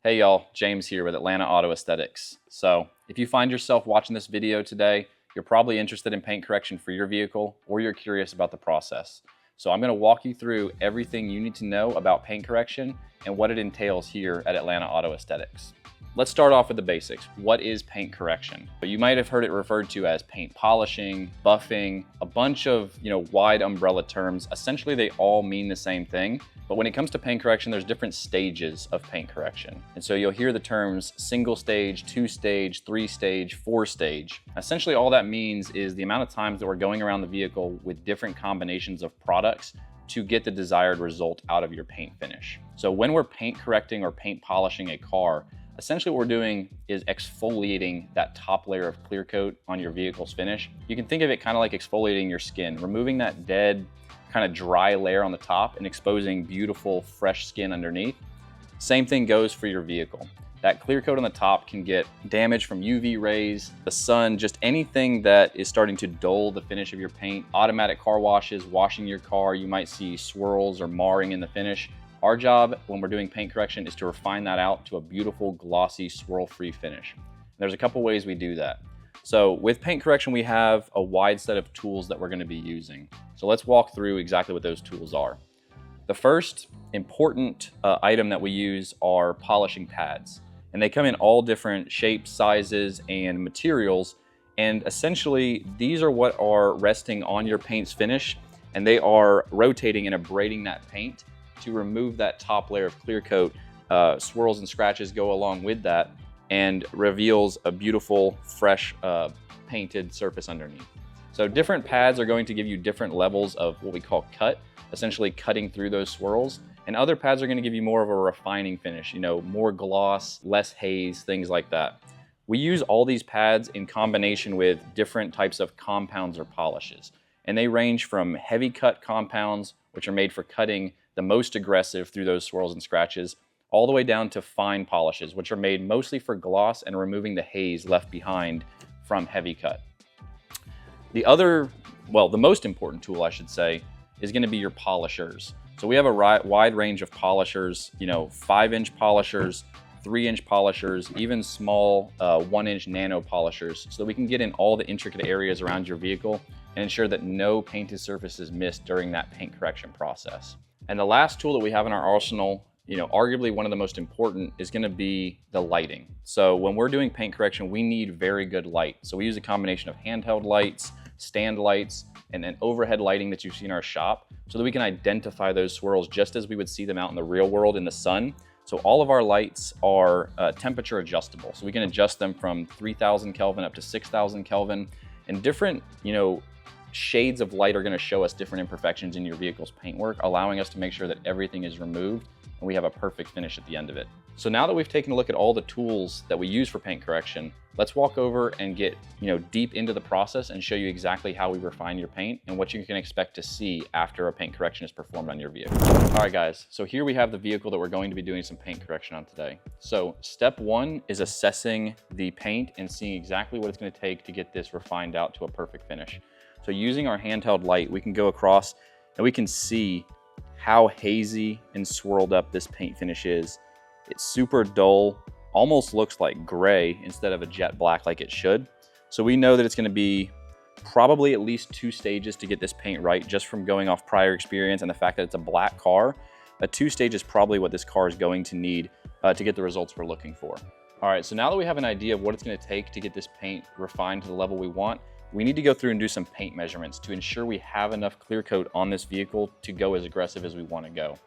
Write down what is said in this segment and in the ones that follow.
Hey y'all, James here with Atlanta Auto Aesthetics. So if you find yourself watching this video today, you're probably interested in paint correction for your vehicle or you're curious about the process. So I'm going to walk you through everything you need to know about paint correction and what it entails here at Atlanta Auto Aesthetics. Let's start off with the basics. What is paint correction? You might have heard it referred to as paint polishing, buffing, a bunch of wide umbrella terms. Essentially, they all mean the same thing. But when it comes to paint correction, there's different stages of paint correction. And so you'll hear the terms single stage, 2-stage, 3-stage, 4-stage. Essentially, all that means is the amount of times that we're going around the vehicle with different combinations of products to get the desired result out of your paint finish. So when we're paint correcting or paint polishing a car, essentially what we're doing is exfoliating that top layer of clear coat on your vehicle's finish. You can think of it kind of like exfoliating your skin, removing that dead, kind of dry layer on the top and exposing beautiful, fresh skin underneath. Same thing goes for your vehicle. That clear coat on the top can get damaged from UV rays, the sun, just anything that is starting to dull the finish of your paint. Automatic car washes, washing your car, you might see swirls or marring in the finish. Our job when we're doing paint correction is to refine that out to a beautiful, glossy, swirl-free finish. And there's a couple ways we do that. So with paint correction, we have a wide set of tools that we're going to be using. So let's walk through exactly what those tools are. The first important item that we use are polishing pads. And they come in all different shapes, sizes, and materials. And essentially, these are what are resting on your paint's finish, and they are rotating and abrading that paint to remove that top layer of clear coat. Swirls and scratches go along with that and reveals a beautiful, fresh, painted surface underneath. So different pads are going to give you different levels of what we call cut, essentially cutting through those swirls. And other pads are going to give you more of a refining finish, more gloss, less haze, things like that. We use all these pads in combination with different types of compounds or polishes. And they range from heavy cut compounds, which are made for cutting the most aggressive through those swirls and scratches, all the way down to fine polishes, which are made mostly for gloss and removing the haze left behind from heavy cut. The most important tool, I should say, is going to be your polishers. So we have a wide range of polishers, 5-inch polishers, 3-inch polishers, even small 1-inch nano polishers, so that we can get in all the intricate areas around your vehicle and ensure that no painted surface is missed during that paint correction process. And the last tool that we have in our arsenal, arguably one of the most important, is going to be the lighting. So when we're doing paint correction, we need very good light. So we use a combination of handheld lights, stand lights, and then overhead lighting that you see in our shop, so that we can identify those swirls just as we would see them out in the real world in the sun. So all of our lights are temperature adjustable. So we can adjust them from 3000 Kelvin up to 6000 Kelvin. And different, shades of light are going to show us different imperfections in your vehicle's paintwork, allowing us to make sure that everything is removed and we have a perfect finish at the end of it. So now that we've taken a look at all the tools that we use for paint correction, let's walk over and get deep into the process and show you exactly how we refine your paint and what you can expect to see after a paint correction is performed on your vehicle. All right guys, so here we have the vehicle that we're going to be doing some paint correction on today. So step one is assessing the paint and seeing exactly what it's going to take to get this refined out to a perfect finish. So using our handheld light, we can go across and we can see how hazy and swirled up this paint finish is. It's super dull, almost looks like gray instead of a jet black like it should. So we know that it's going to be probably at least 2 stages to get this paint right, just from going off prior experience and the fact that it's a black car. A 2-stage is probably what this car is going to need to get the results we're looking for. All right, so now that we have an idea of what it's going to take to get this paint refined to the level we want, we need to go through and do some paint measurements to ensure we have enough clear coat on this vehicle to go as aggressive as we want to go.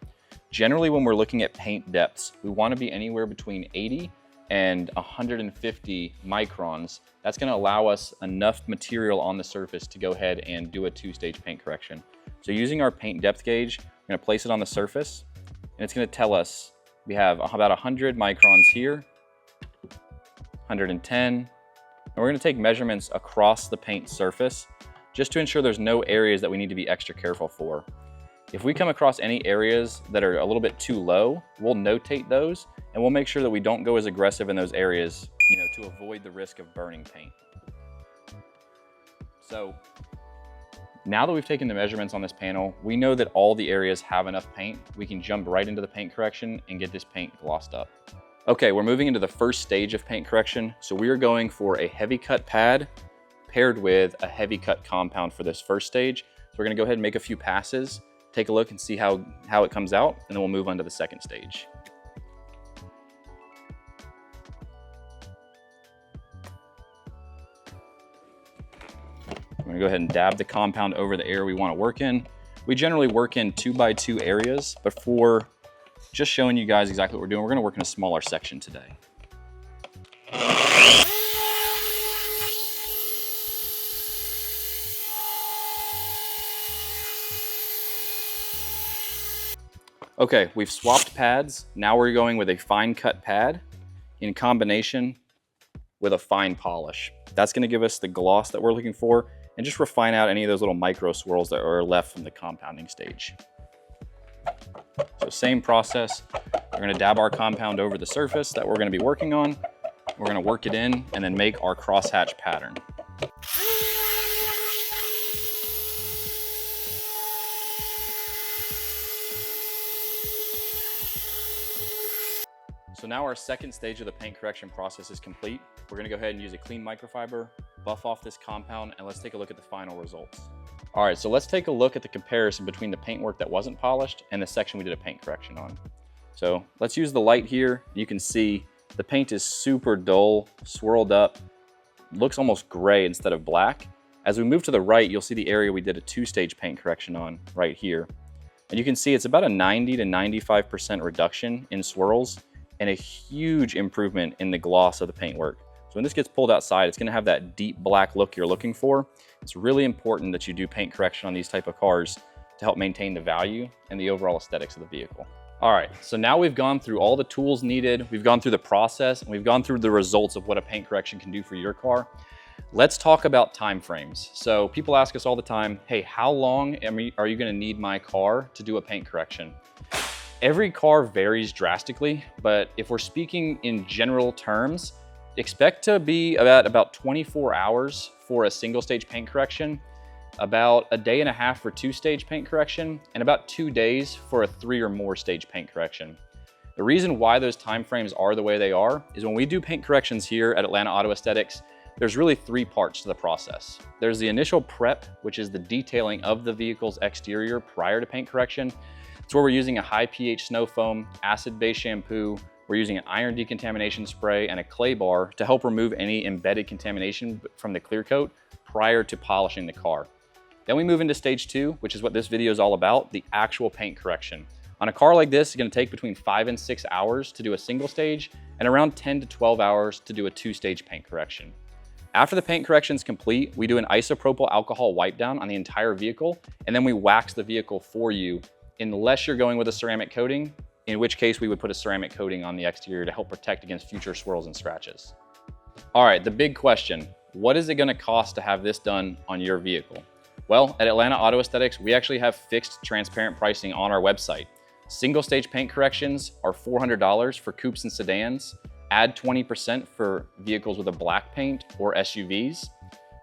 Generally, when we're looking at paint depths, we want to be anywhere between 80 and 150 microns. That's going to allow us enough material on the surface to go ahead and do a 2-stage paint correction. So using our paint depth gauge, we're going to place it on the surface, and it's going to tell us we have about 100 microns here, 110, and we're going to take measurements across the paint surface just to ensure there's no areas that we need to be extra careful for. If we come across any areas that are a little bit too low, we'll notate those and we'll make sure that we don't go as aggressive in those areas, to avoid the risk of burning paint. So now that we've taken the measurements on this panel, we know that all the areas have enough paint. We can jump right into the paint correction and get this paint glossed up. Okay, we're moving into the first stage of paint correction. So we are going for a heavy cut pad paired with a heavy cut compound for this first stage. So we're gonna go ahead and make a few passes, take a look and see how it comes out, and then we'll move on to the second stage. I'm gonna go ahead and dab the compound over the area we wanna work in. We generally work in 2x2 areas, but for just showing you guys exactly what we're doing, we're gonna work in a smaller section today. Okay, we've swapped pads. Now we're going with a fine cut pad in combination with a fine polish. That's gonna give us the gloss that we're looking for and just refine out any of those little micro swirls that are left from the compounding stage. So same process. We're gonna dab our compound over the surface that we're gonna be working on. We're gonna work it in and then make our crosshatch pattern. So now our second stage of the paint correction process is complete. We're gonna go ahead and use a clean microfiber, buff off this compound, and let's take a look at the final results. All right, so let's take a look at the comparison between the paintwork that wasn't polished and the section we did a paint correction on. So let's use the light here. You can see the paint is super dull, swirled up, looks almost gray instead of black. As we move to the right, you'll see the area we did a two-stage paint correction on right here. And you can see it's about a 90 to 95% reduction in swirls and a huge improvement in the gloss of the paintwork. So when this gets pulled outside, it's gonna have that deep black look you're looking for. It's really important that you do paint correction on these type of cars to help maintain the value and the overall aesthetics of the vehicle. All right, so now we've gone through all the tools needed, we've gone through the process, and we've gone through the results of what a paint correction can do for your car. Let's talk about time frames. So people ask us all the time, hey, how long are you gonna need my car to do a paint correction? Every car varies drastically, but if we're speaking in general terms, expect to be about 24 hours for a single stage paint correction, about a day and a half for two-stage paint correction, and about 2 days for a 3 or more stage paint correction. The reason why those time frames are the way they are is when we do paint corrections here at Atlanta Auto Aesthetics, there's really 3 parts to the process. There's the initial prep, which is the detailing of the vehicle's exterior prior to paint correction. It's where we're using a high pH snow foam, acid-based shampoo, we're using an iron decontamination spray and a clay bar to help remove any embedded contamination from the clear coat prior to polishing the car. Then we move into stage 2, which is what this video is all about, the actual paint correction. On a car like this, it's gonna take between 5 and 6 hours to do a single stage and around 10 to 12 hours to do a 2-stage paint correction. After the paint correction is complete, we do an isopropyl alcohol wipe down on the entire vehicle, and then we wax the vehicle for you, unless you're going with a ceramic coating, in which case we would put a ceramic coating on the exterior to help protect against future swirls and scratches. All right, the big question, what is it gonna cost to have this done on your vehicle? Well, at Atlanta Auto Aesthetics, we actually have fixed transparent pricing on our website. Single stage paint corrections are $400 for coupes and sedans, add 20% for vehicles with a black paint or SUVs.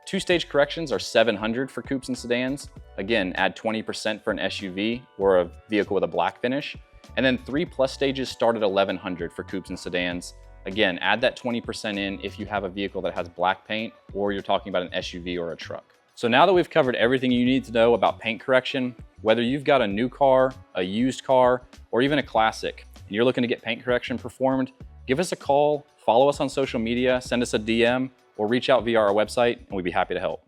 2-stage corrections are $700 for coupes and sedans. Again, add 20% for an SUV or a vehicle with a black finish. And then 3+ stages start at $1,100 for coupes and sedans. Again, add that 20% in if you have a vehicle that has black paint or you're talking about an SUV or a truck. So now that we've covered everything you need to know about paint correction, whether you've got a new car, a used car, or even a classic, and you're looking to get paint correction performed, give us a call, follow us on social media, send us a DM, or reach out via our website, and we'd be happy to help.